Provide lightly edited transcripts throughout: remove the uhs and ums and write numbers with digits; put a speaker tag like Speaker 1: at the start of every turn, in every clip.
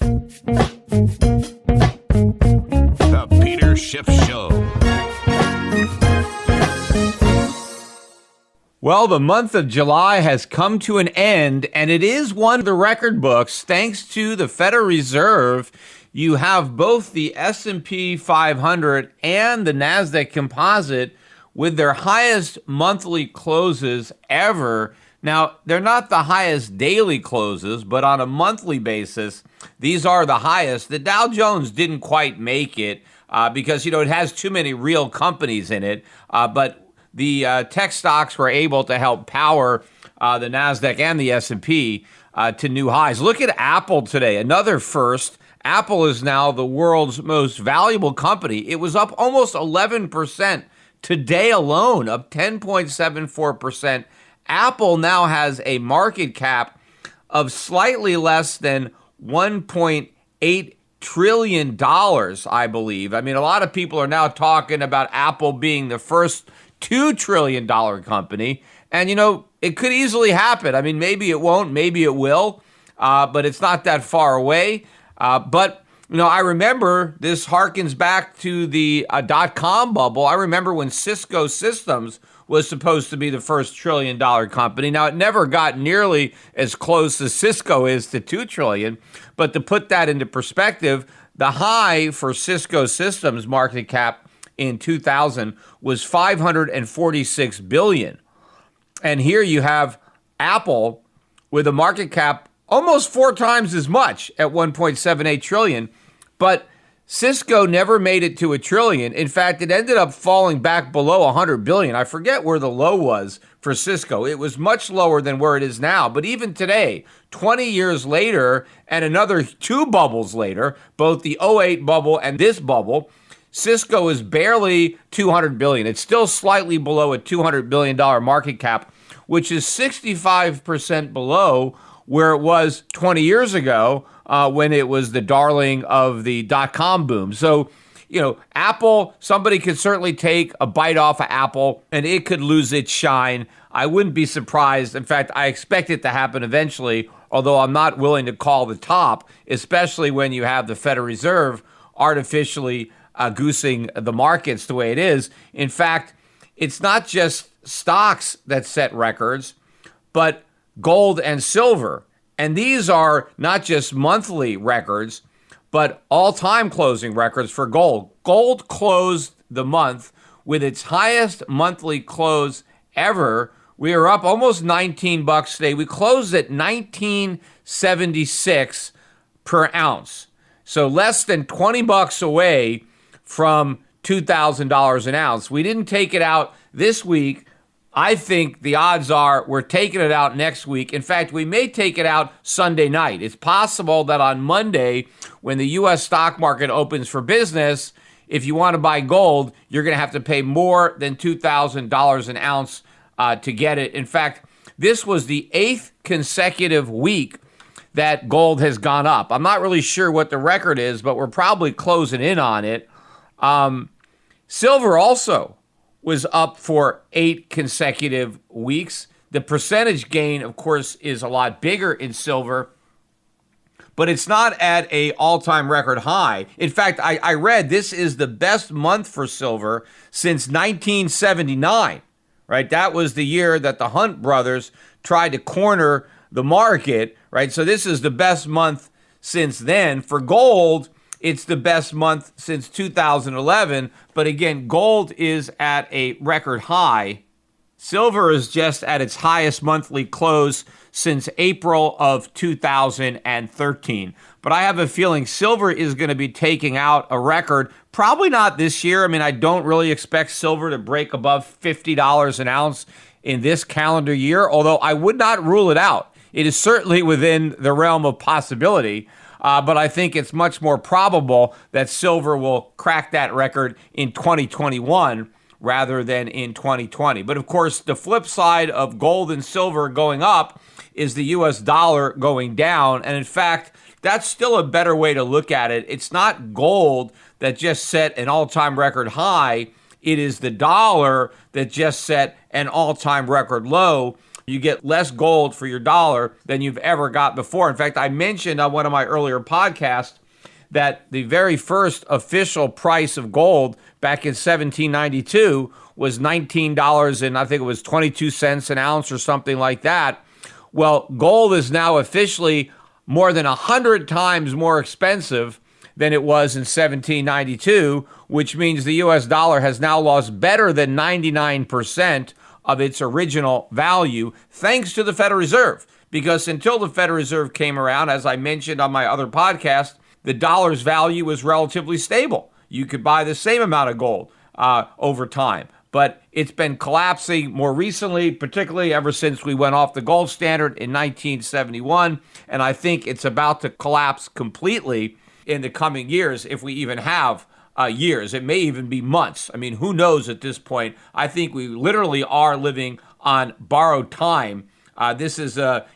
Speaker 1: The Peter Schiff Show.
Speaker 2: Well, the month of July has come to an end, and it is one of the record books. Thanks to the Federal Reserve, you have both the S&P 500 and the NASDAQ Composite with their highest monthly closes ever. Now, they're not the highest daily closes, but on a monthly basis, these are the highest. The Dow Jones didn't quite make it because, it has too many real companies in it, but the tech stocks were able to help power the NASDAQ and the S&P to new highs. Look at Apple today, another first. Apple is now the world's most valuable company. It was up almost 11% today alone, up 10.74%. Apple now has a market cap of slightly less than $1.8 trillion, I believe. I mean, a lot of people are now talking about Apple being the first $2 trillion company. And, it could easily happen. I mean, maybe it won't, maybe it will, but it's not that far away. But I remember this harkens back to the dot-com bubble. I remember when Cisco Systems was supposed to be the first $1 trillion company. Now, it never got nearly as close as Cisco is to $2 trillion. But to put that into perspective, the high for Cisco Systems market cap in 2000 was $546 billion. And here you have Apple with a market cap almost 4 times as much at $1.78 trillion. But Cisco never made it to $1 trillion. In fact, it ended up falling back below $100 billion. I forget where the low was for Cisco. It was much lower than where it is now. But even today, 20 years later, and another 2 bubbles later, both the '08 bubble and this bubble, Cisco is barely $200 billion. It's still slightly below a $200 billion market cap, which is 65% below where it was 20 years ago when it was the darling of the dot-com boom. So, Apple, somebody could certainly take a bite off of Apple and it could lose its shine. I wouldn't be surprised. In fact, I expect it to happen eventually, although I'm not willing to call the top, especially when you have the Federal Reserve artificially goosing the markets the way it is. In fact, it's not just stocks that set records, but gold and silver. And these are not just monthly records, but all-time closing records for gold. Gold closed the month with its highest monthly close ever. We are up almost $19 today. We closed at $19.76 per ounce. So less than $20 away from $2,000 an ounce. We didn't take it out this week. I think the odds are we're taking it out next week. In fact, we may take it out Sunday night. It's possible that on Monday, when the U.S. stock market opens for business, if you want to buy gold, you're going to have to pay more than $2,000 an ounce to get it. In fact, this was the 8th consecutive week that gold has gone up. I'm not really sure what the record is, but we're probably closing in on it. Silver also was up for 8 consecutive weeks. The percentage gain, of course, is a lot bigger in silver, but it's not at an all-time record high. In fact, I read this is the best month for silver since 1979, right? That was the year that the Hunt brothers tried to corner the market, right? So this is the best month since then. For gold, it's the best month since 2011. But again, gold is at a record high. Silver is just at its highest monthly close since April of 2013. But I have a feeling silver is going to be taking out a record. Probably not this year. I mean, I don't really expect silver to break above $50 an ounce in this calendar year, although I would not rule it out. It is certainly within the realm of possibility. But I think it's much more probable that silver will crack that record in 2021 rather than in 2020. But of course, the flip side of gold and silver going up is the U.S. dollar going down. And in fact, that's still a better way to look at it. It's not gold that just set an all-time record high. It is the dollar that just set an all-time record low. You get less gold for your dollar than you've ever got before. In fact, I mentioned on one of my earlier podcasts that the very first official price of gold back in 1792 was $19 and I think it was 22 cents an ounce or something like that. Well, gold is now officially more than 100 times more expensive than it was in 1792, which means the US dollar has now lost better than 99% of its original value, thanks to the Federal Reserve. Because until the Federal Reserve came around, as I mentioned on my other podcast, the dollar's value was relatively stable. You could buy the same amount of gold over time. But it's been collapsing more recently, particularly ever since we went off the gold standard in 1971. And I think it's about to collapse completely in the coming years, if we even have years. It may even be months. I mean, who knows at this point? I think we literally are living on borrowed time. This is a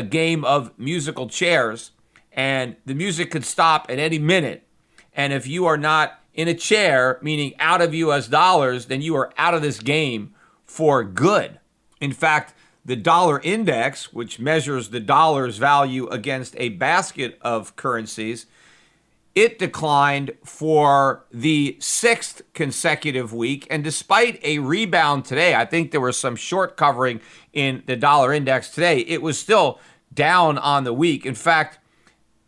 Speaker 2: game of musical chairs, and the music could stop at any minute. And if you are not in a chair, meaning out of US dollars, then you are out of this game for good. In fact, the dollar index, which measures the dollar's value against a basket of currencies, it declined for the 6th consecutive week. And despite a rebound today, I think there was some short covering in the dollar index today, it was still down on the week. In fact,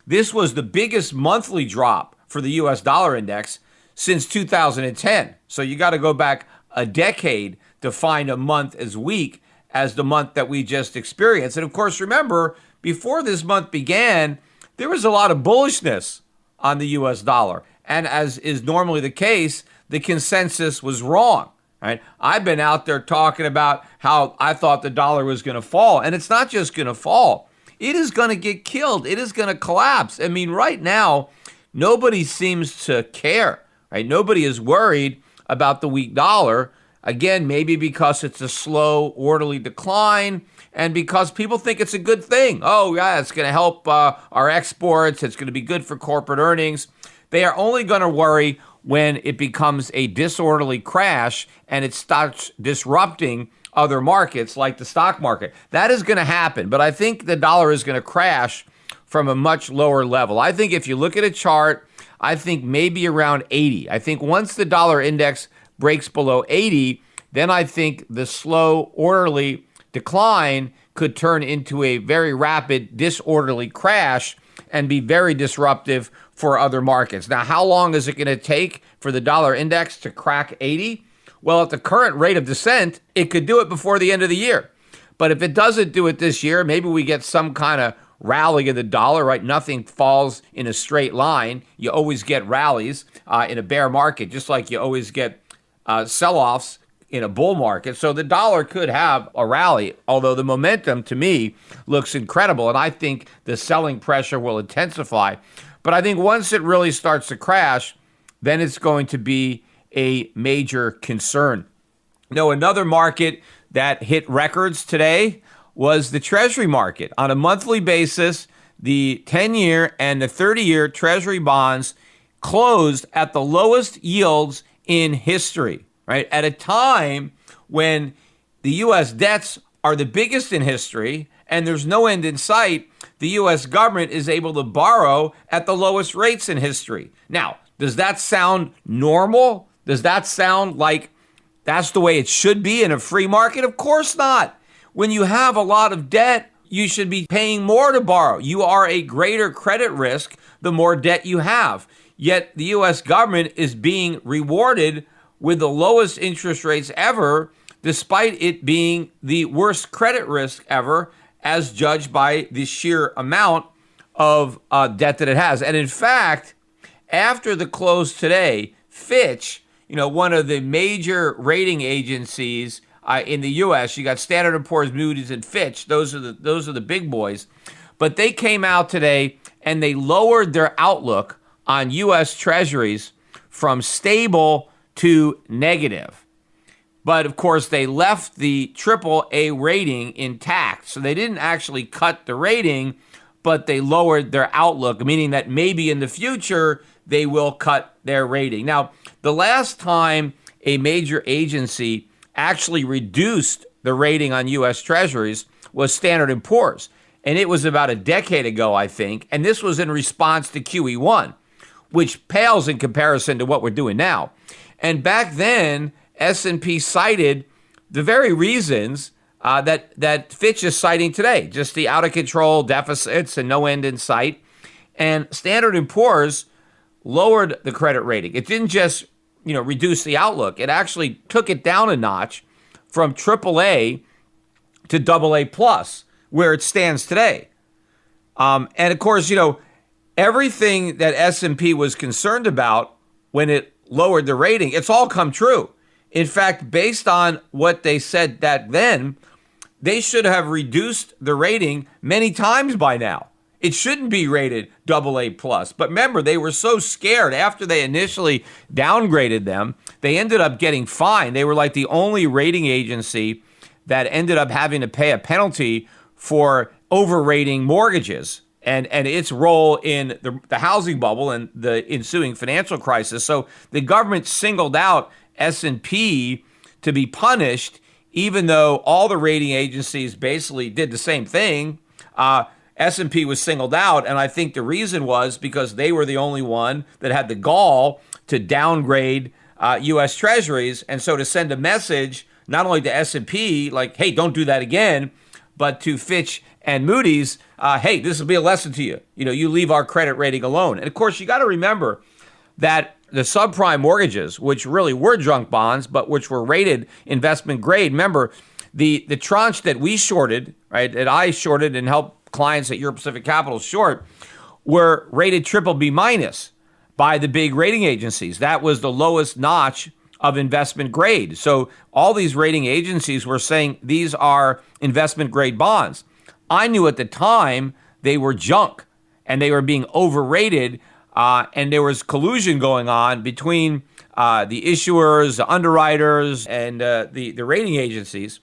Speaker 2: this was the biggest monthly drop for the US dollar index since 2010. So you got to go back a decade to find a month as weak as the month that we just experienced. And of course, remember, before this month began, there was a lot of bullishness on the US dollar. And as is normally the case, the consensus was wrong. Right? I've been out there talking about how I thought the dollar was going to fall. And it's not just going to fall. It is going to get killed. It is going to collapse. I mean, right now, nobody seems to care. Right? Nobody is worried about the weak dollar. Again, maybe because it's a slow, orderly decline and because people think it's a good thing. Oh, yeah, it's going to help our exports. It's going to be good for corporate earnings. They are only going to worry when it becomes a disorderly crash and it starts disrupting other markets like the stock market. That is going to happen, but I think the dollar is going to crash from a much lower level. I think if you look at a chart, I think maybe around 80. I think once the dollar index breaks below 80, then I think the slow, orderly decline could turn into a very rapid, disorderly crash and be very disruptive for other markets. Now, how long is it going to take for the dollar index to crack 80? Well, at the current rate of descent, it could do it before the end of the year. But if it doesn't do it this year, maybe we get some kind of rally of the dollar, right? Nothing falls in a straight line. You always get rallies in a bear market, just like you always get sell-offs in a bull market. So the dollar could have a rally, although the momentum to me looks incredible. And I think the selling pressure will intensify. But I think once it really starts to crash, then it's going to be a major concern. Now, another market that hit records today was the Treasury market. On a monthly basis, the 10-year and the 30-year Treasury bonds closed at the lowest yields in history, right? At a time when the U.S. debts are the biggest in history and there's no end in sight, the U.S. government is able to borrow at the lowest rates in history. Now, does that sound normal? Does that sound like that's the way it should be in a free market? Of course not. When you have a lot of debt, you should be paying more to borrow. You are a greater credit risk the more debt you have. Yet the U.S. government is being rewarded with the lowest interest rates ever, despite it being the worst credit risk ever, as judged by the sheer amount of debt that it has. And in fact, after the close today, Fitch, one of the major rating agencies in the U.S., you got Standard & Poor's, Moody's, and Fitch. Those are the big boys. But they came out today and they lowered their outlook on U.S. Treasuries from stable to negative. But of course, they left the AAA rating intact. So they didn't actually cut the rating, but they lowered their outlook, meaning that maybe in the future they will cut their rating. Now, the last time a major agency actually reduced the rating on U.S. Treasuries was Standard & Poor's. And it was about a decade ago, I think. And this was in response to QE1, which pales in comparison to what we're doing now. And back then, S&P cited the very reasons that Fitch is citing today, just the out-of-control deficits and no end in sight. And Standard & Poor's lowered the credit rating. It didn't just reduce the outlook. It actually took it down a notch from AAA to AA+, where it stands today. And of course, everything that S&P was concerned about when it lowered the rating, it's all come true. In fact, based on what they said back then, they should have reduced the rating many times by now. It shouldn't be rated AA+. But remember, they were so scared after they initially downgraded them, they ended up getting fined. They were like the only rating agency that ended up having to pay a penalty for overrating mortgages and its role in the housing bubble and the ensuing financial crisis. So the government singled out S&P to be punished, even though all the rating agencies basically did the same thing. S&P was singled out, and I think the reason was because they were the only one that had the gall to downgrade U.S. Treasuries, and so to send a message not only to S&P, like, hey, don't do that again, but to Fitch and Moody's, hey, this will be a lesson to you. You leave our credit rating alone. And of course, you got to remember that the subprime mortgages, which really were junk bonds, but which were rated investment grade. Remember, the tranche that we shorted, right, that I shorted and helped clients at Euro Pacific Capital short, were rated BBB minus by the big rating agencies. That was the lowest notch of investment grade. So all these rating agencies were saying these are investment grade bonds. I knew at the time they were junk and they were being overrated. And there was collusion going on between the issuers, the underwriters, and the rating agencies.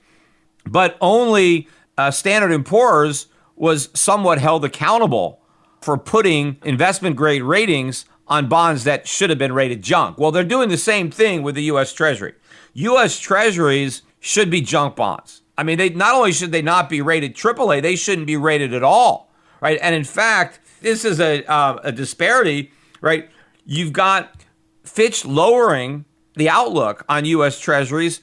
Speaker 2: But only Standard & Poor's was somewhat held accountable for putting investment grade ratings on bonds that should have been rated junk. Well, they're doing the same thing with the U.S. Treasury. U.S. Treasuries should be junk bonds. I mean, not only should they not be rated AAA, they shouldn't be rated at all, right? And in fact, this is a disparity, right? You've got Fitch lowering the outlook on U.S. Treasuries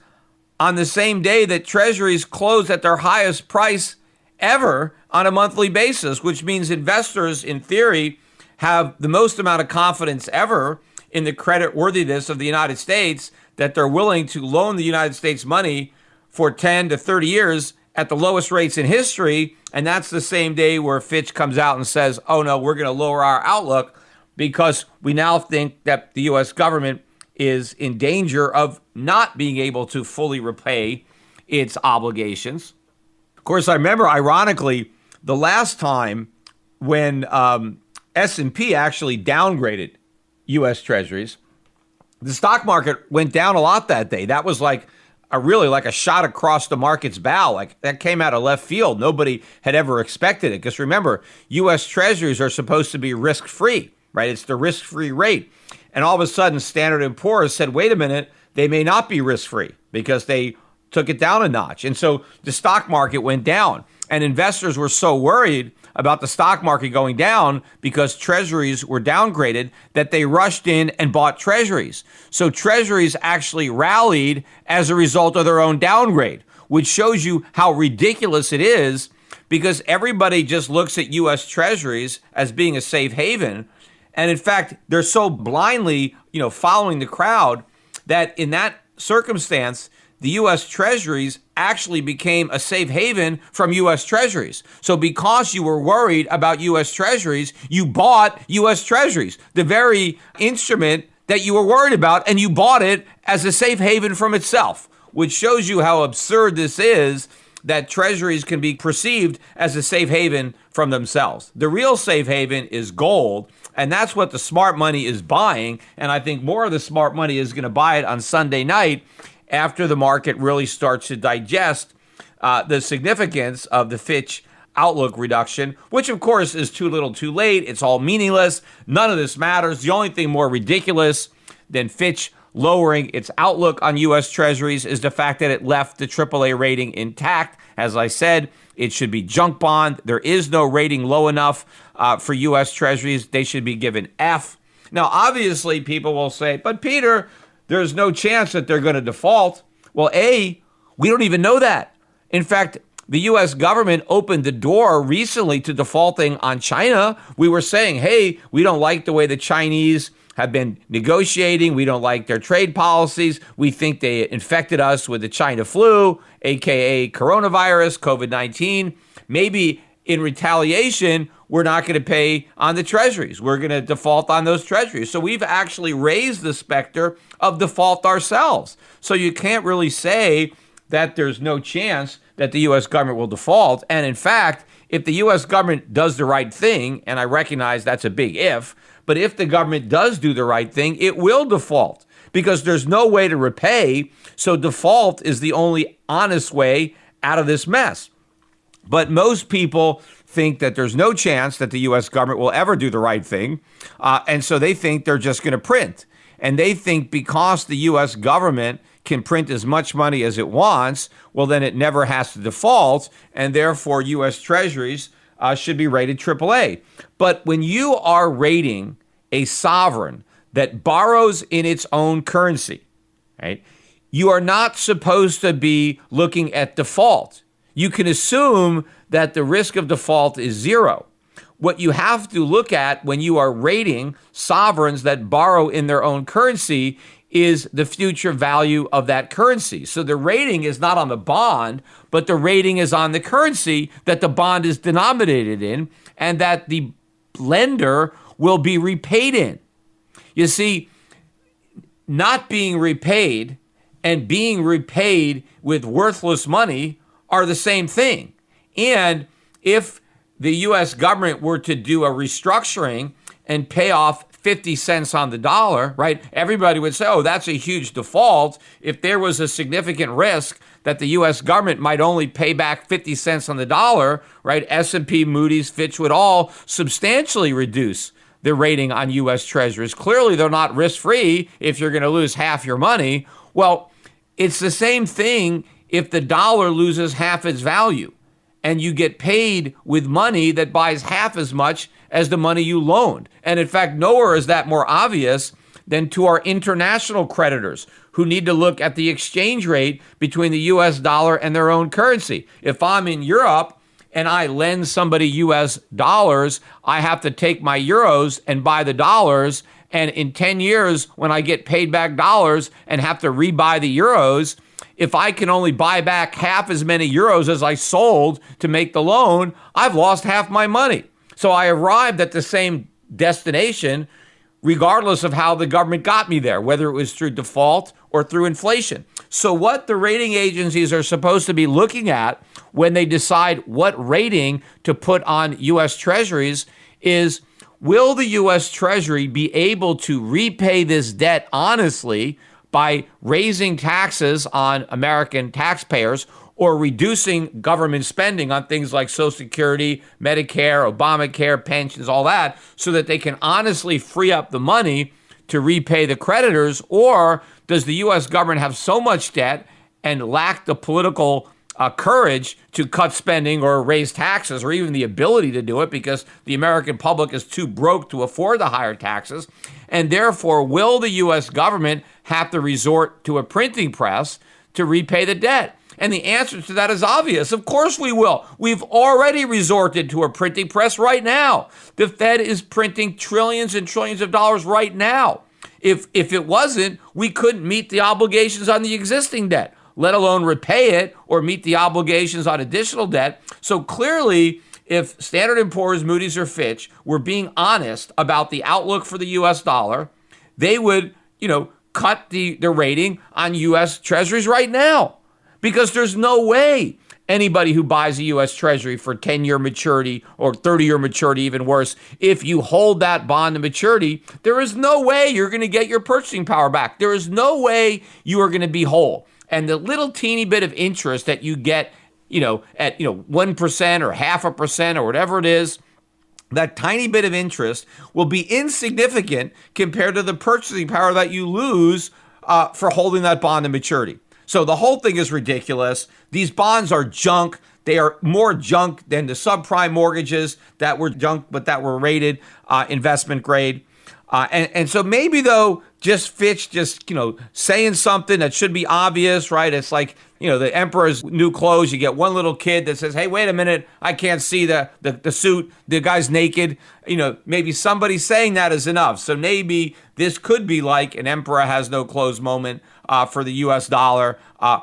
Speaker 2: on the same day that Treasuries closed at their highest price ever on a monthly basis, which means investors, in theory, have the most amount of confidence ever in the credit worthiness of the United States that they're willing to loan the United States money for 10 to 30 years at the lowest rates in history. And that's the same day where Fitch comes out and says, oh no, we're going to lower our outlook because we now think that the U.S. government is in danger of not being able to fully repay its obligations. Of course, I remember, ironically, the last time when S&P actually downgraded U.S. Treasuries, the stock market went down a lot that day. That was like a shot across the market's bow. Like, that came out of left field. Nobody had ever expected it. Because remember, U.S. Treasuries are supposed to be risk-free, right? It's the risk-free rate. And all of a sudden, Standard & Poor's said, wait a minute, they may not be risk-free because they took it down a notch. And so the stock market went down. And investors were so worried about the stock market going down because treasuries were downgraded that they rushed in and bought treasuries. So treasuries actually rallied as a result of their own downgrade, which shows you how ridiculous it is because everybody just looks at U.S. treasuries as being a safe haven. And in fact, they're so blindly, following the crowd that in that circumstance, the U.S. Treasuries actually became a safe haven from U.S. Treasuries. So because you were worried about U.S. Treasuries, you bought U.S. Treasuries, the very instrument that you were worried about, and you bought it as a safe haven from itself, which shows you how absurd this is, that Treasuries can be perceived as a safe haven from themselves. The real safe haven is gold, and that's what the smart money is buying, and I think more of the smart money is going to buy it on Sunday night after the market really starts to digest the significance of the Fitch outlook reduction, which of course is too little too late. It's all meaningless. None of this matters. The only thing more ridiculous than Fitch lowering its outlook on U.S. Treasuries is the fact that it left the AAA rating intact. As I said, it should be junk bond. There is no rating low enough for U.S. Treasuries. They should be given F. Now, obviously, people will say, but Peter, there's no chance that they're going to default. Well, A, we don't even know that. In fact, the U.S. government opened the door recently to defaulting on China. We were saying, hey, we don't like the way the Chinese have been negotiating. We don't like their trade policies. We think they infected us with the China flu, aka coronavirus, COVID-19. Maybe in retaliation, we're not going to pay on the treasuries. We're going to default on those treasuries. So we've actually raised the specter of default ourselves. So you can't really say that there's no chance that the U.S. government will default. And in fact, if the U.S. government does the right thing, and I recognize that's a big if, but if the government does do the right thing, it will default because there's no way to repay. So default is the only honest way out of this mess. But most people think that there's no chance that the U.S. government will ever do the right thing. And so they think they're just going to print. And they think because the U.S. government can print as much money as it wants, well, then it never has to default. And therefore, U.S. Treasuries should be rated AAA. But when you are rating a sovereign that borrows in its own currency, right, you are not supposed to be looking at default. You can assume that the risk of default is zero. What you have to look at when you are rating sovereigns that borrow in their own currency is the future value of that currency. So the rating is not on the bond, but the rating is on the currency that the bond is denominated in and that the lender will be repaid in. You see, not being repaid and being repaid with worthless money are the same thing. And if the U.S. government were to do a restructuring and pay off 50 cents on the dollar, right, everybody would say, oh, that's a huge default. If there was a significant risk that the U.S. government might only pay back 50 cents on the dollar, right, S&P, Moody's, Fitch would all substantially reduce their rating on U.S. Treasuries. Clearly, they're not risk-free if you're going to lose half your money. Well, it's the same thing if the dollar loses half its value and you get paid with money that buys half as much as the money you loaned. And in fact, nowhere is that more obvious than to our international creditors who need to look at the exchange rate between the U.S. dollar and their own currency. If I'm in Europe and I lend somebody U.S. dollars, I have to take my euros and buy the dollars. And in 10 years, when I get paid back dollars and have to rebuy the euros, if I can only buy back half as many euros as I sold to make the loan, I've lost half my money. So I arrived at the same destination regardless of how the government got me there, whether it was through default or through inflation. So what the rating agencies are supposed to be looking at when they decide what rating to put on U.S. Treasuries is, will the U.S. Treasury be able to repay this debt honestly by raising taxes on American taxpayers or reducing government spending on things like Social Security, Medicare, Obamacare, pensions, all that, so that they can honestly free up the money to repay the creditors? Or does the U.S. government have so much debt and lack the political courage to cut spending or raise taxes or even the ability to do it because the American public is too broke to afford the higher taxes? And therefore, will the U.S. government have to resort to a printing press to repay the debt? And the answer to that is obvious. Of course we will. We've already resorted to a printing press right now. The Fed is printing trillions and trillions of dollars right now. If it wasn't, we couldn't meet the obligations on the existing debt, let alone repay it or meet the obligations on additional debt. So clearly, if Standard & Poor's, Moody's, or Fitch were being honest about the outlook for the U.S. dollar, they would, cut the rating on U.S. Treasuries right now. Because there's no way anybody who buys a U.S. Treasury for 10-year maturity or 30-year maturity, even worse, if you hold that bond to maturity, there is no way you're going to get your purchasing power back. There is no way you are going to be whole. And the little teeny bit of interest that you get, at 1% or 0.5% or whatever it is, that tiny bit of interest will be insignificant compared to the purchasing power that you lose for holding that bond to maturity. So the whole thing is ridiculous. These bonds are junk. They are more junk than the subprime mortgages that were junk, but that were rated investment grade. And so maybe, though, just Fitch saying something that should be obvious, right? It's like, the emperor's new clothes. You get one little kid that says, hey, wait a minute, I can't see the suit. The guy's naked. Maybe somebody saying that is enough. So maybe this could be like an emperor has no clothes moment for the U.S. dollar.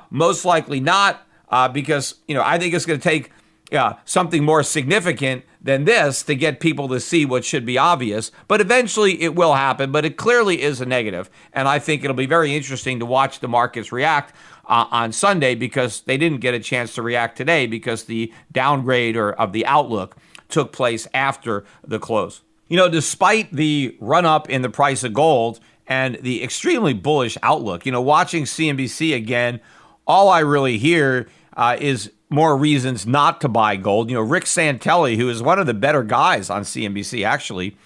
Speaker 2: Most likely not, because, I think it's going to take something more significant than this to get people to see what should be obvious. But eventually it will happen, but it clearly is a negative. And I think it'll be very interesting to watch the markets react on Sunday, because they didn't get a chance to react today because the downgrade of the outlook took place after the close. Despite the run-up in the price of gold and the extremely bullish outlook, watching CNBC again, all I really hear is more reasons not to buy gold. Rick Santelli, who is one of the better guys on CNBC, actually,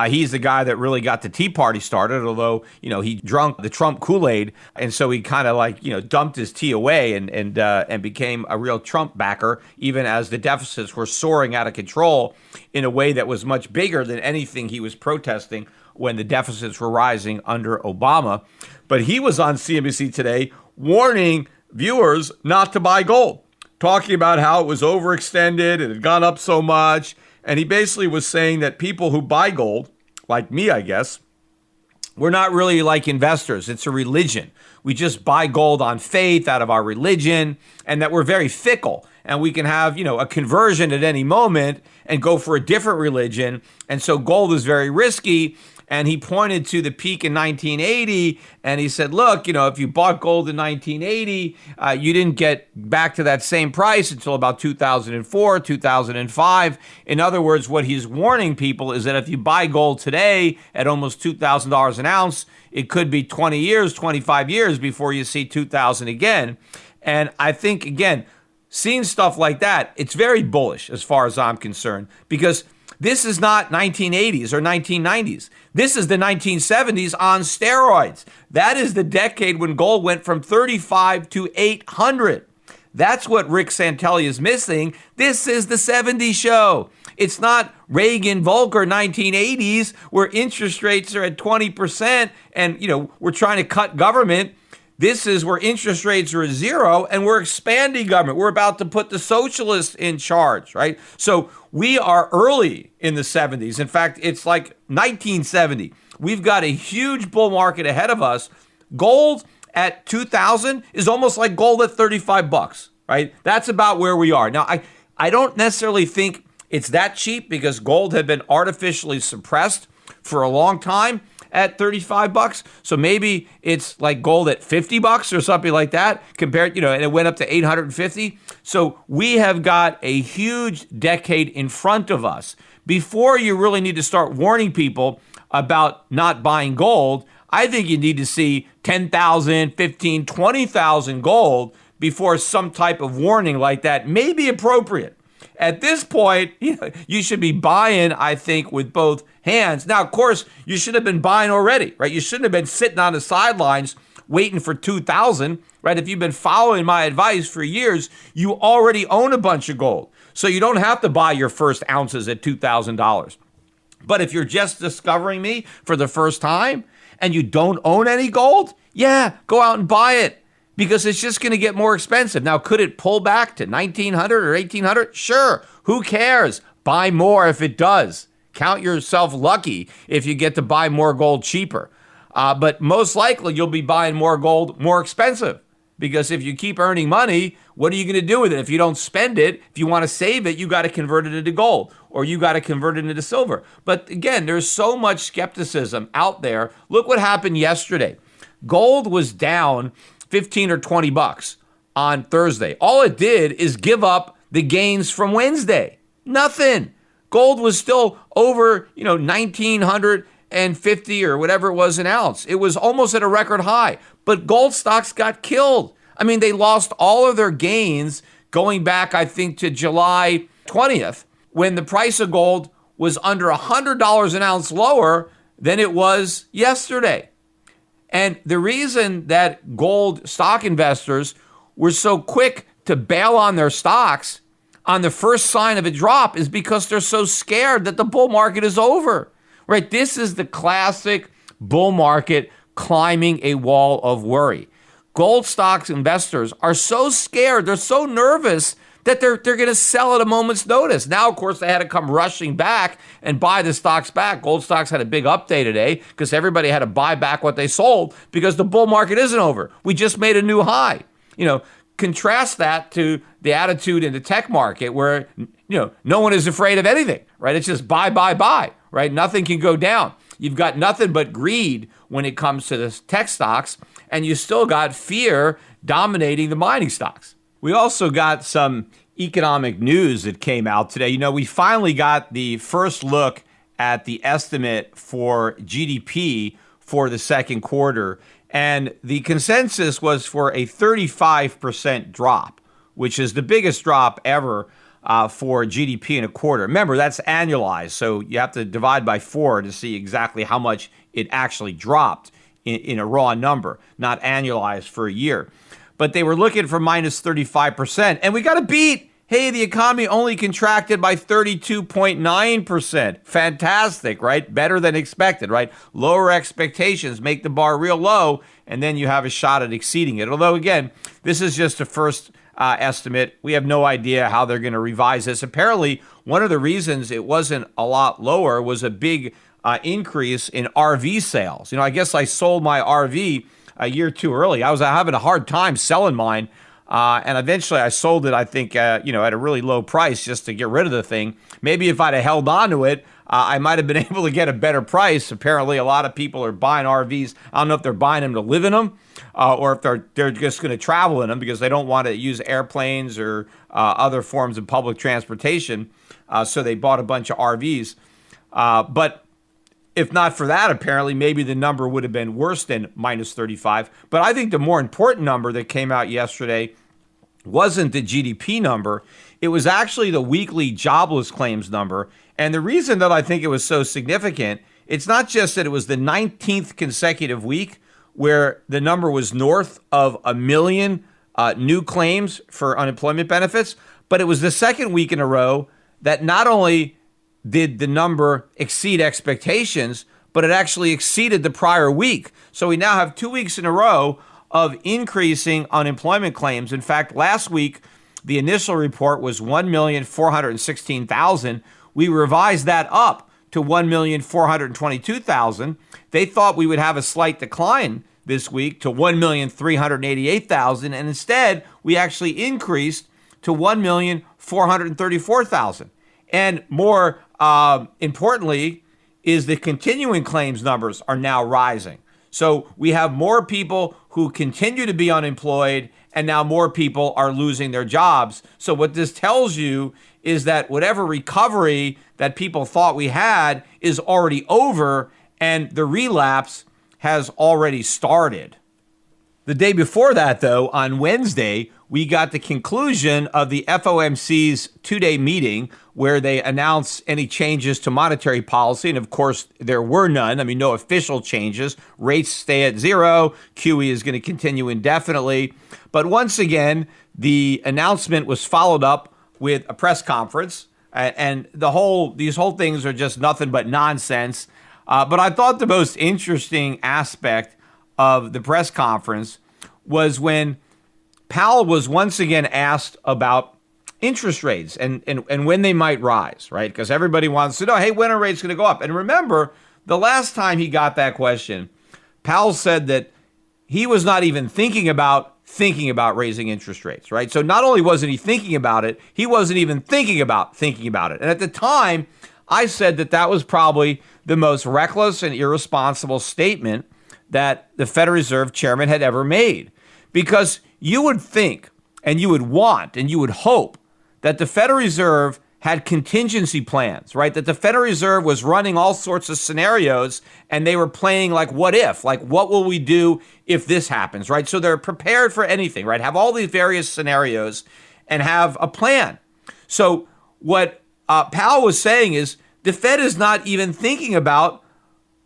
Speaker 2: he's the guy that really got the Tea Party started, although, he drunk the Trump Kool-Aid. And so he kind of dumped his tea away and became a real Trump backer, even as the deficits were soaring out of control in a way that was much bigger than anything he was protesting when the deficits were rising under Obama. But he was on CNBC today warning viewers not to buy gold, talking about how it was overextended and it had gone up so much. And he basically was saying that people who buy gold, like me, I guess, we're not really like investors. It's a religion. We just buy gold on faith out of our religion, and that we're very fickle. And we can have, a conversion at any moment and go for a different religion. And so gold is very risky. And he pointed to the peak in 1980, and he said, look, if you bought gold in 1980, you didn't get back to that same price until about 2004, 2005. In other words, what he's warning people is that if you buy gold today at almost $2,000 an ounce, it could be 20 years, 25 years before you see 2,000 again. And I think, again, seeing stuff like that, it's very bullish as far as I'm concerned, because this is not 1980s or 1990s. This is the 1970s on steroids. That is the decade when gold went from 35 to 800. That's what Rick Santelli is missing. This is the 70s show. It's not Reagan Volcker 1980s where interest rates are at 20% and, we're trying to cut government. This is where interest rates are at zero and we're expanding government. We're about to put the socialists in charge, right? So we are early in the 70s. In fact, it's like 1970. We've got a huge bull market ahead of us. Gold at 2,000 is almost like gold at 35 bucks, right? That's about where we are. Now, I don't necessarily think it's that cheap because gold had been artificially suppressed for a long time at 35 bucks. So maybe it's like gold at 50 bucks or something like that compared, and it went up to 850. So we have got a huge decade in front of us. Before you really need to start warning people about not buying gold, I think you need to see 10,000, 15, 20,000 gold before some type of warning like that may be appropriate. At this point, you should be buying, I think, with both hands. Now, of course, you should have been buying already, right? You shouldn't have been sitting on the sidelines waiting for 2,000, right? If you've been following my advice for years, you already own a bunch of gold. So you don't have to buy your first ounces at $2,000. But if you're just discovering me for the first time and you don't own any gold, yeah, go out and buy it. Because it's just going to get more expensive. Now, could it pull back to 1,900 or 1,800? Sure. Who cares? Buy more if it does. Count yourself lucky if you get to buy more gold cheaper. But most likely, you'll be buying more gold more expensive. Because if you keep earning money, what are you going to do with it? If you don't spend it, if you want to save it, you got to convert it into gold or you got to convert it into silver. But again, there's so much skepticism out there. Look what happened yesterday. Gold was down 15 or 20 bucks on Thursday. All it did is give up the gains from Wednesday. Nothing. Gold was still over, 1,950 or whatever it was an ounce. It was almost at a record high, but gold stocks got killed. I mean, they lost all of their gains going back, I think, to July 20th, when the price of gold was under $100 an ounce lower than it was yesterday. And the reason that gold stock investors were so quick to bail on their stocks on the first sign of a drop is because they're so scared that the bull market is over, right? This is the classic bull market climbing a wall of worry. Gold stocks investors are so scared, they're so nervous that they're going to sell at a moment's notice. Now, of course, they had to come rushing back and buy the stocks back. Gold stocks had a big update today because everybody had to buy back what they sold because the bull market isn't over. We just made a new high. Contrast that to the attitude in the tech market where, no one is afraid of anything, right? It's just buy, right? Nothing can go down. You've got nothing but greed when it comes to the tech stocks, and you still got fear dominating the mining stocks. We also got some economic news that came out today. We finally got the first look at the estimate for GDP for the second quarter. And the consensus was for a 35% drop, which is the biggest drop ever for GDP in a quarter. Remember, that's annualized, so you have to divide by 4 to see exactly how much it actually dropped in a raw number, not annualized for a year. But they were looking for minus 35%, and we got a beat. Hey, the economy only contracted by 32.9%. Fantastic, right? Better than expected, right? Lower expectations make the bar real low, and then you have a shot at exceeding it. Although, again, this is just a first estimate. We have no idea how they're going to revise this. Apparently, one of the reasons it wasn't a lot lower was a big increase in RV sales. I guess I sold my RV a year too early. I was having a hard time selling mine. And eventually I sold it, I think, at a really low price just to get rid of the thing. Maybe if I'd have held on to it, I might have been able to get a better price. Apparently, a lot of people are buying RVs. I don't know if they're buying them to live in them or if they're just going to travel in them because they don't want to use airplanes or other forms of public transportation. So they bought a bunch of RVs. But if not for that, apparently, maybe the number would have been worse than minus 35. But I think the more important number that came out yesterday wasn't the GDP number. It was actually the weekly jobless claims number. And the reason that I think it was so significant, it's not just that it was the 19th consecutive week where the number was north of 1 million new claims for unemployment benefits, but it was the second week in a row that not only did the number exceed expectations, but it actually exceeded the prior week. So we now have 2 weeks in a row of increasing unemployment claims. In fact, last week, the initial report was 1,416,000. We revised that up to 1,422,000. They thought we would have a slight decline this week to 1,388,000. And instead, we actually increased to 1,434,000. And more importantly, is the continuing claims numbers are now rising. So we have more people who continue to be unemployed, and now more people are losing their jobs. So what this tells you is that whatever recovery that people thought we had is already over, and the relapse has already started. The day before that, though, on Wednesday, we got the conclusion of the FOMC's two-day meeting where they announced any changes to monetary policy. And of course, there were none. I mean, no official changes. Rates stay at zero. QE is going to continue indefinitely. But once again, the announcement was followed up with a press conference. And these whole things are just nothing but nonsense. But I thought the most interesting aspect of the press conference was when Powell was once again asked about interest rates and when they might rise, right? Because everybody wants to know, hey, when are rates going to go up? And remember, the last time he got that question, Powell said that he was not even thinking about raising interest rates, right? So not only wasn't he thinking about it, he wasn't even thinking about it. And at the time, I said that was probably the most reckless and irresponsible statement that the Federal Reserve chairman had ever made. Because you would think, and you would want, and you would hope that the Federal Reserve had contingency plans, right? That the Federal Reserve was running all sorts of scenarios and they were playing like what if, like what will we do if this happens, right? So they're prepared for anything, right? Have all these various scenarios and have a plan. So what Powell was saying is the Fed is not even thinking about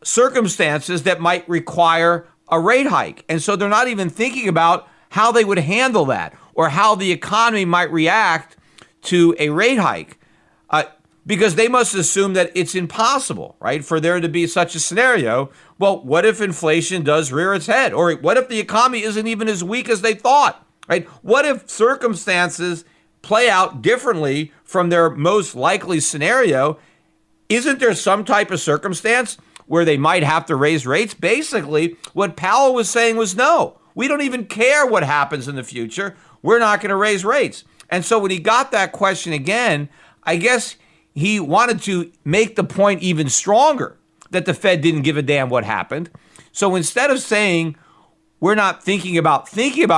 Speaker 2: circumstances that might require a rate hike. And so they're not even thinking about how they would handle that or how the economy might react to a rate hike. Because they must assume that it's impossible, right, for there to be such a scenario. Well, what if inflation does rear its head? Or what if the economy isn't even as weak as they thought, right? What if circumstances play out differently from their most likely scenario? Isn't there some type of circumstance where they might have to raise rates? Basically, what Powell was saying was no, we don't even care what happens in the future. We're not going to raise rates. And so when he got that question again, I guess he wanted to make the point even stronger that the Fed didn't give a damn what happened. So instead of saying we're not thinking about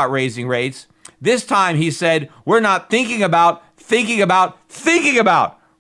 Speaker 2: raising rates, this time he said we're not thinking about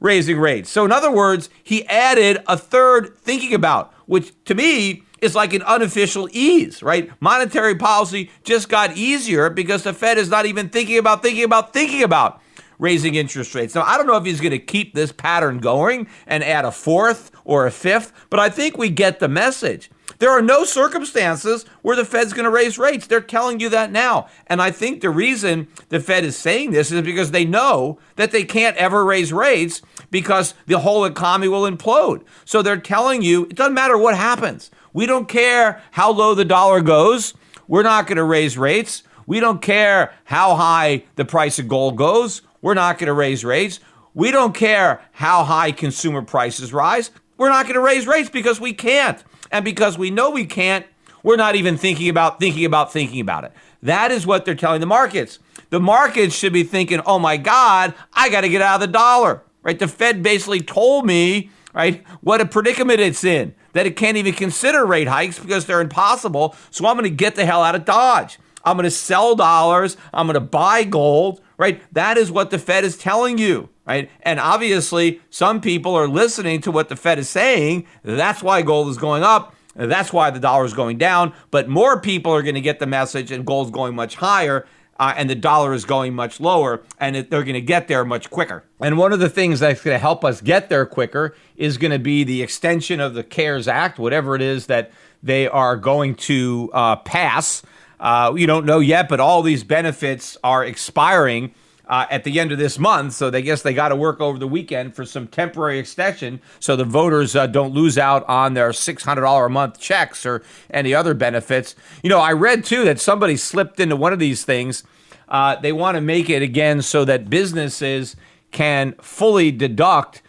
Speaker 2: raising rates. So in other words, he added a third thinking about, which to me is like an unofficial ease, right? Monetary policy just got easier because the Fed is not even thinking about raising interest rates. Now, I don't know if he's going to keep this pattern going and add a fourth or a fifth, but I think we get the message. There are no circumstances where the Fed's going to raise rates. They're telling you that now. And I think the reason the Fed is saying this is because they know that they can't ever raise rates because the whole economy will implode. So they're telling you, it doesn't matter what happens. We don't care how low the dollar goes. We're not going to raise rates. We don't care how high the price of gold goes. We're not going to raise rates. We don't care how high consumer prices rise. We're not going to raise rates because we can't. And because we know we can't, we're not even thinking about it. That is what they're telling the markets. The markets should be thinking, oh my God, I got to get out of the dollar, right? The Fed basically told me, right, what a predicament it's in, that it can't even consider rate hikes because they're impossible. So I'm going to get the hell out of Dodge. I'm going to sell dollars. I'm going to buy gold, right? That is what the Fed is telling you, right? And obviously, some people are listening to what the Fed is saying. That's why gold is going up. That's why the dollar is going down. But more people are going to get the message and gold's going much higher and the dollar is going much lower, and they're going to get there much quicker. And one of the things that's going to help us get there quicker is going to be the extension of the CARES Act, whatever it is that they are going to pass. You don't know yet, but all these benefits are expiring at the end of this month. So they guess they got to work over the weekend for some temporary extension so the voters don't lose out on their $600 a month checks or any other benefits. You know, I read, too, that somebody slipped into one of these things. They want to make it again so that businesses can fully deduct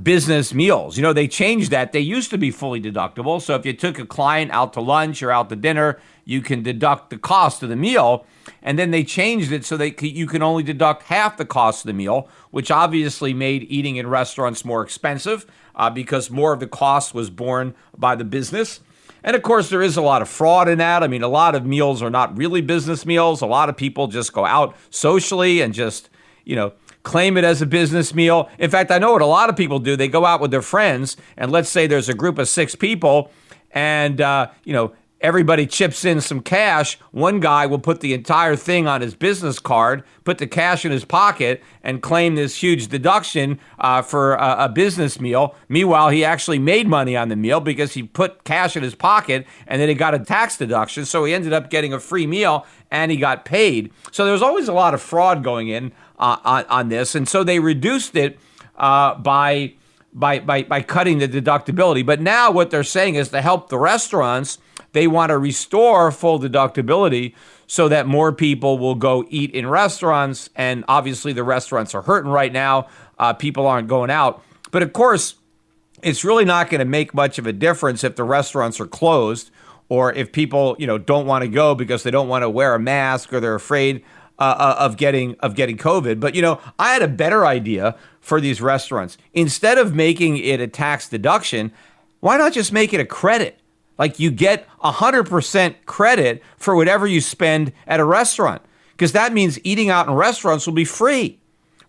Speaker 2: business meals. You know, they changed that. They used to be fully deductible. So if you took a client out to lunch or out to dinner, you can deduct the cost of the meal. And then they changed it so that you can only deduct half the cost of the meal, which obviously made eating in restaurants more expensive because more of the cost was borne by the business. And of course, there is a lot of fraud in that. I mean, a lot of meals are not really business meals. A lot of people just go out socially and just, you know, claim it as a business meal. In fact, I know what a lot of people do. They go out with their friends, and let's say there's a group of 6 people, and, everybody chips in some cash. One guy will put the entire thing on his business card, put the cash in his pocket, and claim this huge deduction for a business meal. Meanwhile, he actually made money on the meal because he put cash in his pocket, and then he got a tax deduction. So he ended up getting a free meal, and he got paid. So there's always a lot of fraud going in on this. And so they reduced it by cutting the deductibility. But now what they're saying is to help the restaurants, they want to restore full deductibility so that more people will go eat in restaurants. And obviously the restaurants are hurting right now. People aren't going out. But of course, it's really not going to make much of a difference if the restaurants are closed or if people, don't want to go because they don't want to wear a mask or they're afraid of getting COVID. But, I had a better idea for these restaurants. Instead of making it a tax deduction, why not just make it a credit? Like you get 100% credit for whatever you spend at a restaurant, because that means eating out in restaurants will be free,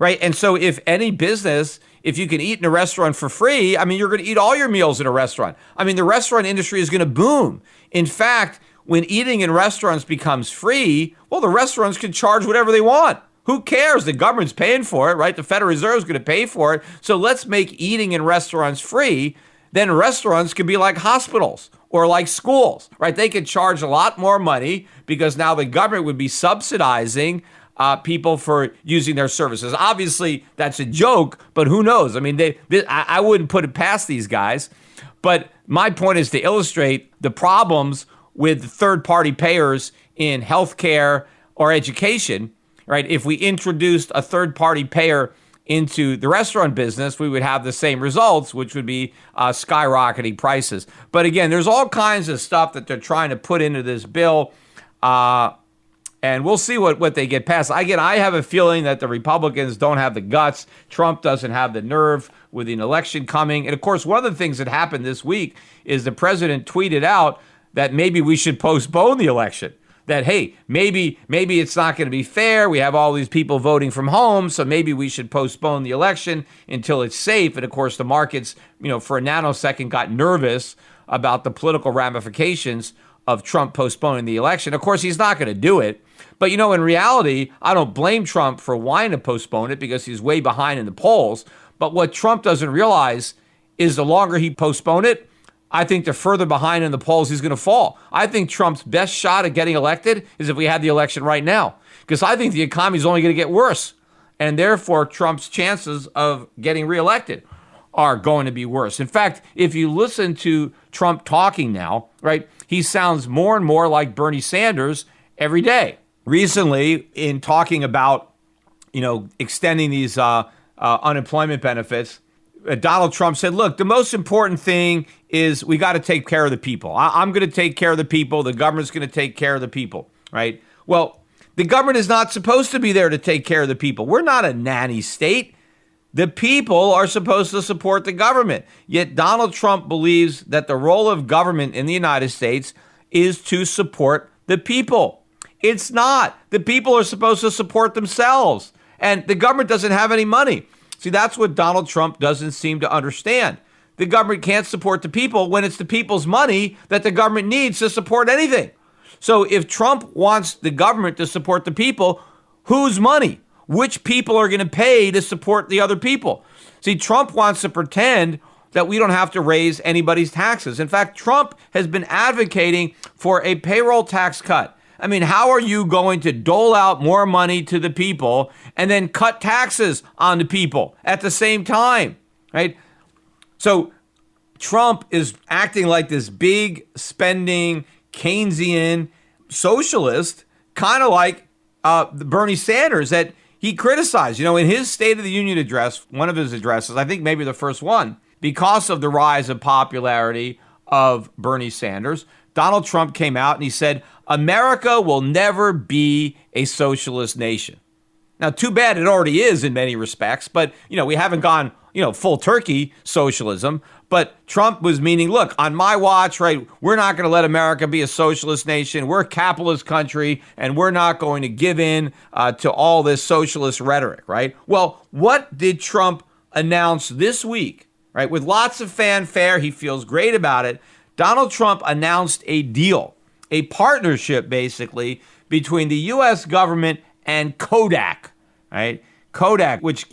Speaker 2: right? And so if any business, if you can eat in a restaurant for free, I mean, you're going to eat all your meals in a restaurant. I mean, the restaurant industry is going to boom. In fact, when eating in restaurants becomes free, well, the restaurants can charge whatever they want. Who cares? The government's paying for it, right? The Federal Reserve is going to pay for it. So let's make eating in restaurants free. then restaurants could be like hospitals or like schools, right? They could charge a lot more money because now the government would be subsidizing people for using their services. Obviously, that's a joke, but who knows? I mean, I wouldn't put it past these guys. But my point is to illustrate the problems with third-party payers in healthcare or education, right? If we introduced a third-party payer into the restaurant business, we would have the same results, which would be skyrocketing prices. But again, there's all kinds of stuff that they're trying to put into this bill, and we'll see what they get passed. Again, I have a feeling that the Republicans don't have the guts. Trump doesn't have the nerve with an election coming. And of course, one of the things that happened this week is the president tweeted out that maybe we should postpone the election. That, hey, maybe it's not going to be fair. We have all these people voting from home, so maybe we should postpone the election until it's safe. And of course, the markets, for a nanosecond got nervous about the political ramifications of Trump postponing the election. Of course, he's not going to do it. But, in reality, I don't blame Trump for wanting to postpone it because he's way behind in the polls. But what Trump doesn't realize is the longer he postpones it, I think the further behind in the polls he's going to fall. I think Trump's best shot at getting elected is if we had the election right now, because I think the economy is only going to get worse. And therefore, Trump's chances of getting reelected are going to be worse. In fact, if you listen to Trump talking now, right, he sounds more and more like Bernie Sanders every day. Recently, in talking about, extending these unemployment benefits, Donald Trump said, look, the most important thing is we got to take care of the people. I'm going to take care of the people. The government's going to take care of the people, right? Well, the government is not supposed to be there to take care of the people. We're not a nanny state. The people are supposed to support the government. Yet Donald Trump believes that the role of government in the United States is to support the people. It's not. The people are supposed to support themselves. And the government doesn't have any money. See, that's what Donald Trump doesn't seem to understand. The government can't support the people when it's the people's money that the government needs to support anything. So if Trump wants the government to support the people, whose money? Which people are going to pay to support the other people? See, Trump wants to pretend that we don't have to raise anybody's taxes. In fact, Trump has been advocating for a payroll tax cut. I mean, how are you going to dole out more money to the people and then cut taxes on the people at the same time, right? So Trump is acting like this big spending Keynesian socialist, kind of like Bernie Sanders that he criticized. In his State of the Union address, one of his addresses, I think maybe the first one, because of the rise of popularity of Bernie Sanders, Donald Trump came out and he said, America will never be a socialist nation. Now, too bad it already is in many respects, but, we haven't gone, full turkey socialism. But Trump was meaning, look, on my watch, right, we're not going to let America be a socialist nation. We're a capitalist country, and we're not going to give in to all this socialist rhetoric, right? Well, what did Trump announce this week, right? With lots of fanfare, he feels great about it. Donald Trump announced a deal, a partnership, basically, between the U.S. government and Kodak, right? Kodak, which,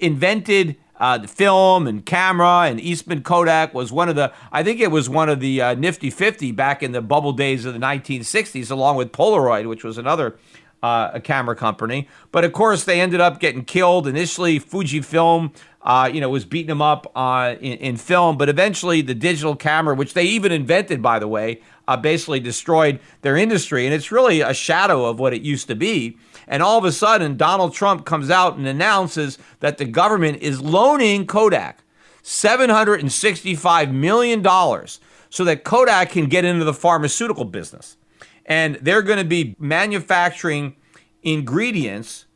Speaker 2: invented the film and camera, and Eastman Kodak was one of the nifty 50 back in the bubble days of the 1960s, along with Polaroid, which was another a camera company. But of course, they ended up getting killed. Initially, Fujifilm, was beating them up in film, but eventually the digital camera, which they even invented, by the way, basically destroyed their industry. And it's really a shadow of what it used to be. And all of a sudden, Donald Trump comes out and announces that the government is loaning Kodak $765 million so that Kodak can get into the pharmaceutical business. And they're going to be manufacturing ingredients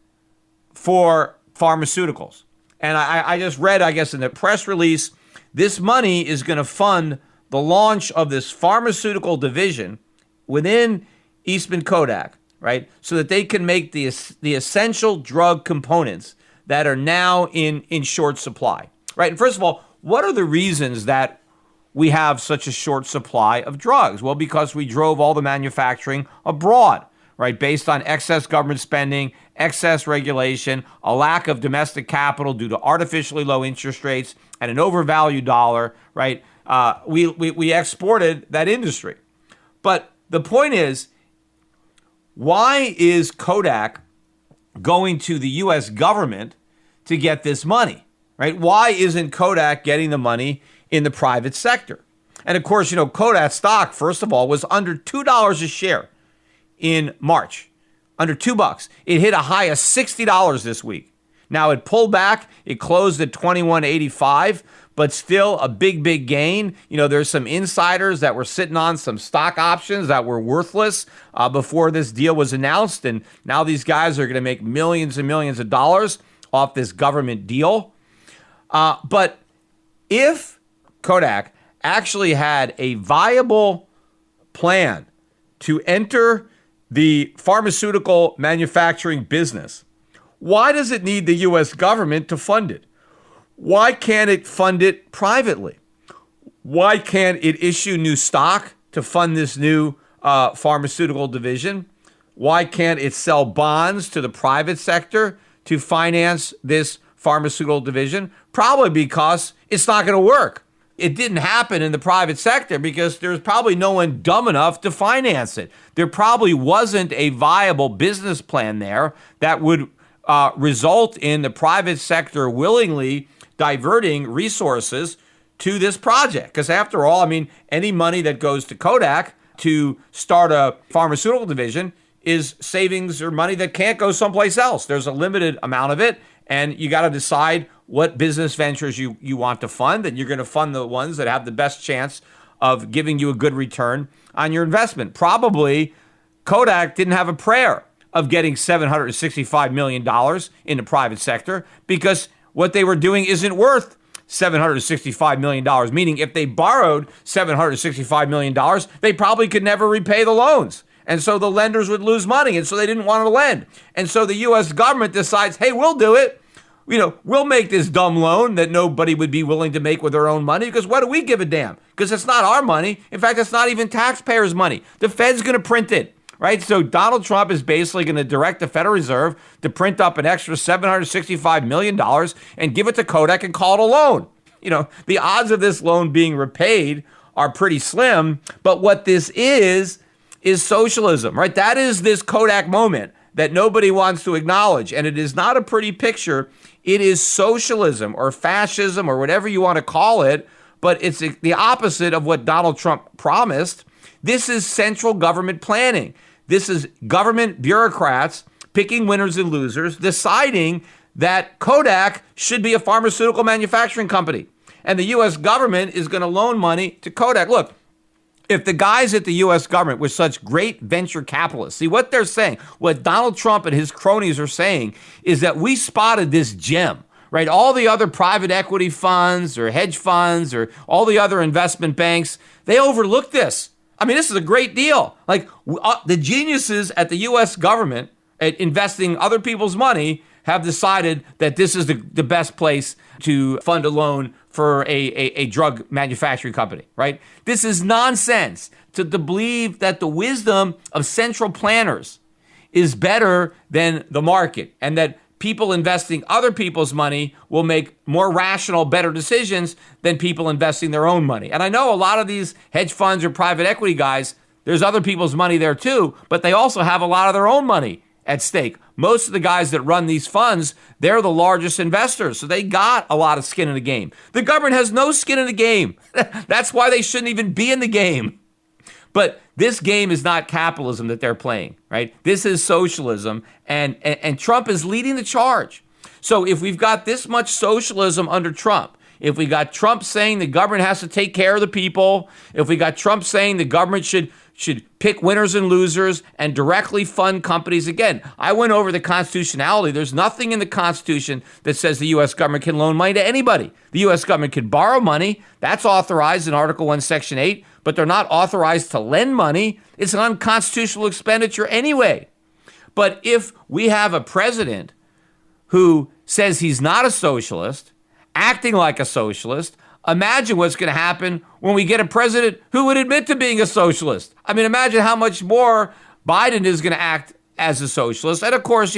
Speaker 2: for pharmaceuticals. And I just read, I guess, in the press release, this money is going to fund the launch of this pharmaceutical division within Eastman Kodak, right? So that they can make the essential drug components that are now in short supply, right? And first of all, what are the reasons that we have such a short supply of drugs? Well, because we drove all the manufacturing abroad, right? Based on excess government spending, excess regulation, a lack of domestic capital due to artificially low interest rates and an overvalued dollar, right? we exported that industry. But the point is, why is Kodak going to the U.S. government to get this money, right? Why isn't Kodak getting the money in the private sector? And of course, Kodak stock, first of all, was under $2 a share in March, under $2. It hit a high of $60 this week. Now it pulled back. It closed at $21.85, but still a big gain. There's some insiders that were sitting on some stock options that were worthless before this deal was announced. And now these guys are going to make millions and millions of dollars off this government deal. But if Kodak actually had a viable plan to enter the pharmaceutical manufacturing business, why does it need the U.S. government to fund it? Why can't it fund it privately? Why can't it issue new stock to fund this new pharmaceutical division? Why can't it sell bonds to the private sector to finance this pharmaceutical division? Probably because it's not going to work. It didn't happen in the private sector because there's probably no one dumb enough to finance it. There probably wasn't a viable business plan there that would result in the private sector willingly diverting resources to this project. Because after all, any money that goes to Kodak to start a pharmaceutical division is savings or money that can't go someplace else. There's a limited amount of it, and you got to decide what business ventures you want to fund, and you're going to fund the ones that have the best chance of giving you a good return on your investment. Probably Kodak didn't have a prayer of getting $765 million in the private sector because what they were doing isn't worth $765 million, meaning if they borrowed $765 million, they probably could never repay the loans. And so the lenders would lose money, and so they didn't want to lend. And so the U.S. government decides, hey, we'll do it. We'll make this dumb loan that nobody would be willing to make with their own money because what do we give a damn? Because it's not our money. In fact, it's not even taxpayers' money. The Fed's going to print it. Right? So Donald Trump is basically going to direct the Federal Reserve to print up an extra $765 million and give it to Kodak and call it a loan. The odds of this loan being repaid are pretty slim. But what this is socialism, right? That is this Kodak moment that nobody wants to acknowledge. And it is not a pretty picture. It is socialism or fascism or whatever you want to call it. But it's the opposite of what Donald Trump promised. This is central government planning. This is government bureaucrats picking winners and losers, deciding that Kodak should be a pharmaceutical manufacturing company. And the U.S. government is going to loan money to Kodak. Look, if the guys at the U.S. government were such great venture capitalists, see what they're saying, what Donald Trump and his cronies are saying is that we spotted this gem, right? All the other private equity funds or hedge funds or all the other investment banks, they overlooked this. This is a great deal. The geniuses at the U.S. government at investing other people's money have decided that this is the best place to fund a loan for a drug manufacturing company, right? This is nonsense to believe that the wisdom of central planners is better than the market and that people investing other people's money will make more rational, better decisions than people investing their own money. And I know a lot of these hedge funds or private equity guys, there's other people's money there too, but they also have a lot of their own money at stake. Most of the guys that run these funds, they're the largest investors, so they got a lot of skin in the game. The government has no skin in the game. That's why they shouldn't even be in the game. But this game is not capitalism that they're playing, right? This is socialism, and Trump is leading the charge. So if we've got this much socialism under Trump, if we got Trump saying the government has to take care of the people, if we got Trump saying the government should pick winners and losers and directly fund companies. Again, I went over the constitutionality. There's nothing in the Constitution that says the U.S. government can loan money to anybody. The U.S. government can borrow money. That's authorized in Article 1, Section 8, but they're not authorized to lend money. It's an unconstitutional expenditure anyway. But if we have a president who says he's not a socialist, acting like a socialist, imagine what's going to happen when we get a president who would admit to being a socialist. Imagine how much more Biden is going to act as a socialist. And of course,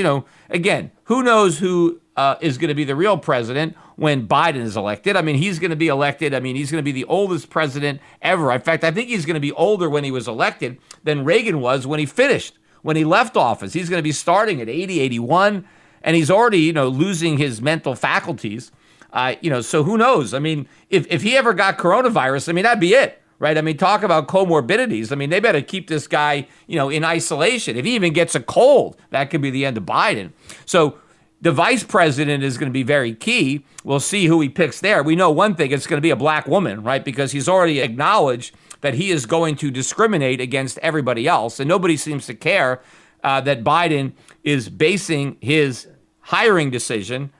Speaker 2: again, who knows who is going to be the real president when Biden is elected. I mean, he's going to be elected. I mean, he's going to be the oldest president ever. In fact, I think he's going to be older when he was elected than Reagan was when he finished, when he left office. He's going to be starting at 80, 81, and he's already, losing his mental faculties. So who knows? I mean, if he ever got coronavirus, I mean, that'd be it. Right. I mean, talk about comorbidities. I mean, they better keep this guy, in isolation. If he even gets a cold, that could be the end of Biden. So the vice president is going to be very key. We'll see who he picks there. We know one thing, it's going to be a black woman, right? Because he's already acknowledged that he is going to discriminate against everybody else. And nobody seems to care that Biden is basing his hiring decision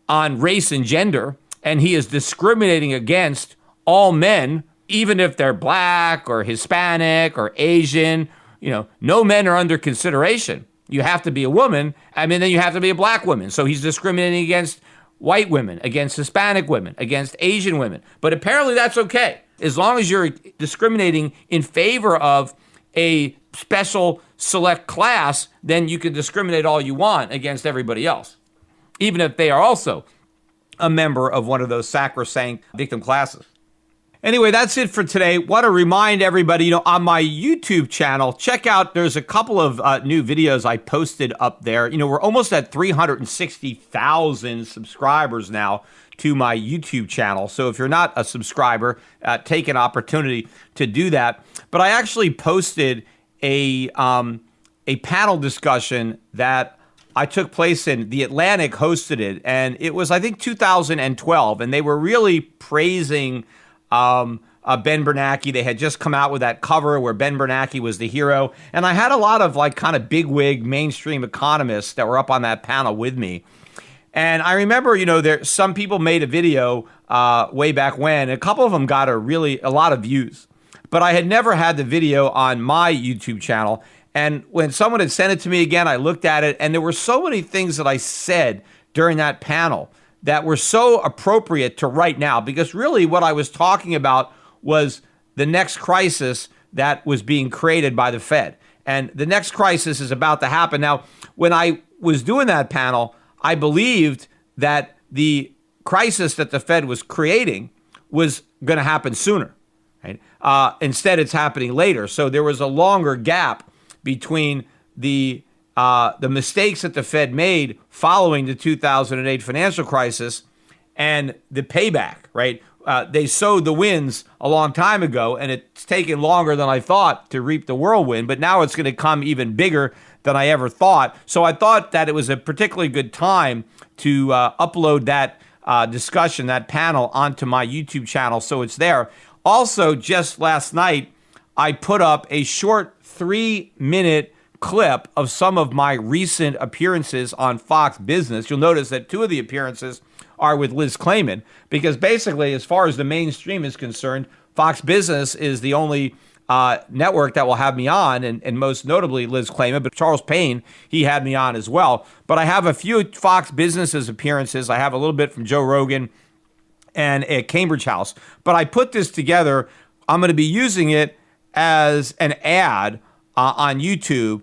Speaker 2: on race and gender. And he is discriminating against all men, even if they're black or Hispanic or Asian. No men are under consideration. You have to be a woman. I mean, then you have to be a black woman. So he's discriminating against white women, against Hispanic women, against Asian women. But apparently that's okay. As long as you're discriminating in favor of a special select class, then you can discriminate all you want against everybody else, even if they are also a member of one of those sacrosanct victim classes. Anyway, that's it for today. Want to remind everybody, on my YouTube channel, check out, there's a couple of new videos I posted up there. We're almost at 360,000 subscribers now to my YouTube channel. So if you're not a subscriber, take an opportunity to do that. But I actually posted a panel discussion that I took place in. The Atlantic hosted it, and it was, I think, 2012, and they were really praising Ben Bernanke. They had just come out with that cover where Ben Bernanke was the hero. And I had a lot of kind of bigwig mainstream economists that were up on that panel with me. And I remember, some people made a video way back when. A couple of them got a lot of views. But I had never had the video on my YouTube channel. And when someone had sent it to me again, I looked at it, and there were so many things that I said during that panel that were so appropriate to right now, because really what I was talking about was the next crisis that was being created by the Fed. And the next crisis is about to happen. Now, when I was doing that panel, I believed that the crisis that the Fed was creating was going to happen sooner. Right? Instead, it's happening later. So there was a longer gap between the mistakes that the Fed made following the 2008 financial crisis and the payback, right? They sowed the winds a long time ago, and it's taken longer than I thought to reap the whirlwind, but now it's going to come even bigger than I ever thought. So I thought that it was a particularly good time to upload that discussion, that panel, onto my YouTube channel, so it's there. Also, just last night, I put up a short 3-minute clip of some of my recent appearances on Fox Business. You'll notice that 2 of the appearances are with Liz Claman, because basically, as far as the mainstream is concerned, Fox Business is the only network that will have me on, and most notably Liz Claman, but Charles Payne, he had me on as well. But I have a few Fox Businesses appearances. I have a little bit from Joe Rogan and at Cambridge House. But I put this together. I'm going to be using it as an ad on YouTube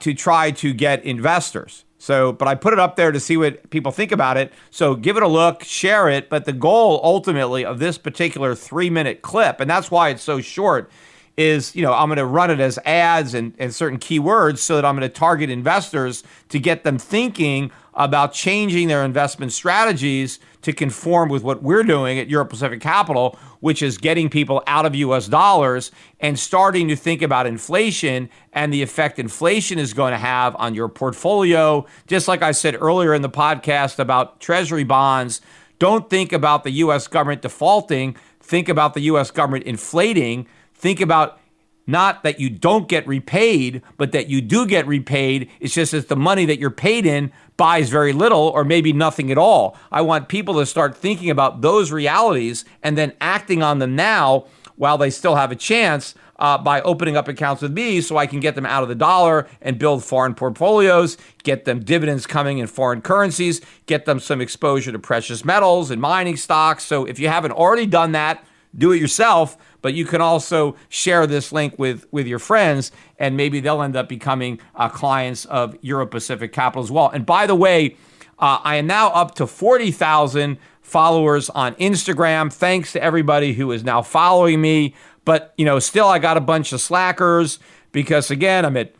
Speaker 2: to try to get investors. But I put it up there to see what people think about it. So give it a look, share it. But the goal ultimately of this particular 3-minute clip, and that's why it's so short, is, I'm going to run it as ads and certain keywords so that I'm going to target investors to get them thinking about changing their investment strategies to conform with what we're doing at Euro Pacific Capital, which is getting people out of U.S. dollars and starting to think about inflation and the effect inflation is going to have on your portfolio. Just like I said earlier in the podcast about Treasury bonds, don't think about the U.S. government defaulting. Think about the U.S. government inflating. Think about not that you don't get repaid, but that you do get repaid. It's just that the money that you're paid in buys very little or maybe nothing at all. I want people to start thinking about those realities and then acting on them now while they still have a chance by opening up accounts with me so I can get them out of the dollar and build foreign portfolios, get them dividends coming in foreign currencies, get them some exposure to precious metals and mining stocks. So if you haven't already done that, do it yourself, but you can also share this link with your friends, and maybe they'll end up becoming clients of Euro Pacific Capital as well. And by the way, I am now up to 40,000 followers on Instagram. Thanks to everybody who is now following me. But, still I got a bunch of slackers because, again, I'm at,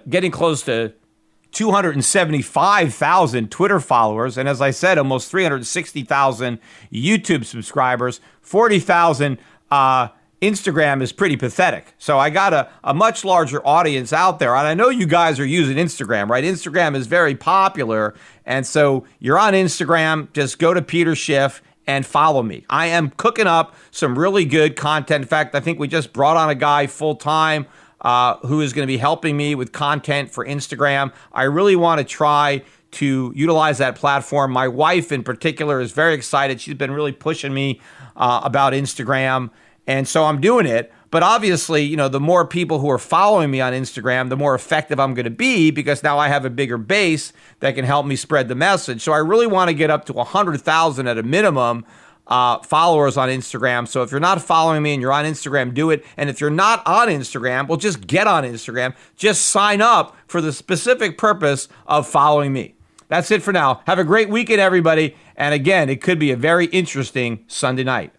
Speaker 2: getting close to 275,000 Twitter followers. And as I said, almost 360,000 YouTube subscribers, 40,000 Instagram is pretty pathetic. So I got a much larger audience out there. And I know you guys are using Instagram, right? Instagram is very popular. And so you're on Instagram, just go to Peter Schiff and follow me. I am cooking up some really good content. In fact, I think we just brought on a guy full time who is going to be helping me with content for Instagram. I really want to try to utilize that platform. My wife in particular is very excited. She's been really pushing me about Instagram. And so I'm doing it. But obviously, the more people who are following me on Instagram, the more effective I'm going to be because now I have a bigger base that can help me spread the message. So I really want to get up to 100,000 at a minimum followers on Instagram. So if you're not following me and you're on Instagram, do it. And if you're not on Instagram, well, just get on Instagram. Just sign up for the specific purpose of following me. That's it for now. Have a great weekend, everybody. And again, it could be a very interesting Sunday night.